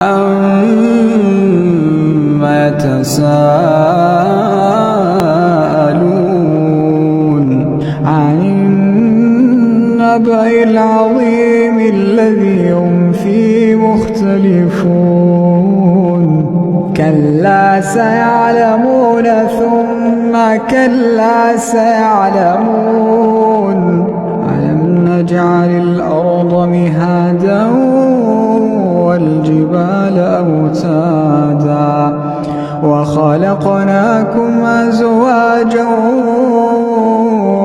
عَمَّ يَتَسَاءَلُونَ عَنِ النَّبَإِ الْعَظِيمِ الَّذِي هُمْ فِيهِ مُخْتَلِفُونَ كَلَّا سَيَعْلَمُونَ ثُمَّ كَلَّا سَيَعْلَمُونَ أَلَمْ نَجْعَلِ الْأَرْضَ مِهَادًا وَالْجِبَالَ أَوْتَادًا وَخَلَقْنَاكُمْ أَزْوَاجًا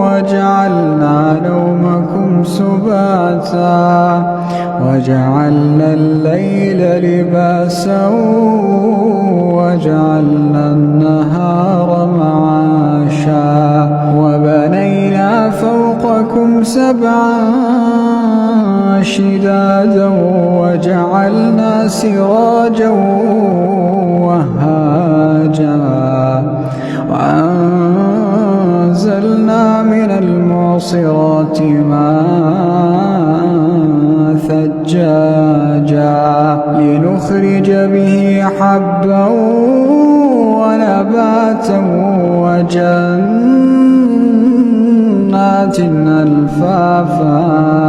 وَجَعَلْنَا نَوْمَكُمْ سُبَاتًا وَجَعَلْنَا اللَّيْلَ لِبَاسًا وَجَعَلْنَا النَّهَارَ مَعَاشًا وَبَنَيْنَا فَوْقَكُمْ سَبْعًا شِدَادًا وَجَعَلْنَا سِرَاجًا وَهَّاجًا وَأَنزَلْنَا مِنَ الْمُعْصِرَاتِ مَاءً ثَجَّاجًا لِنُخْرِجَ بِهِ حَبًّا وَنَبَاتًا وَجَنَّاتٍ أَلْفَافًا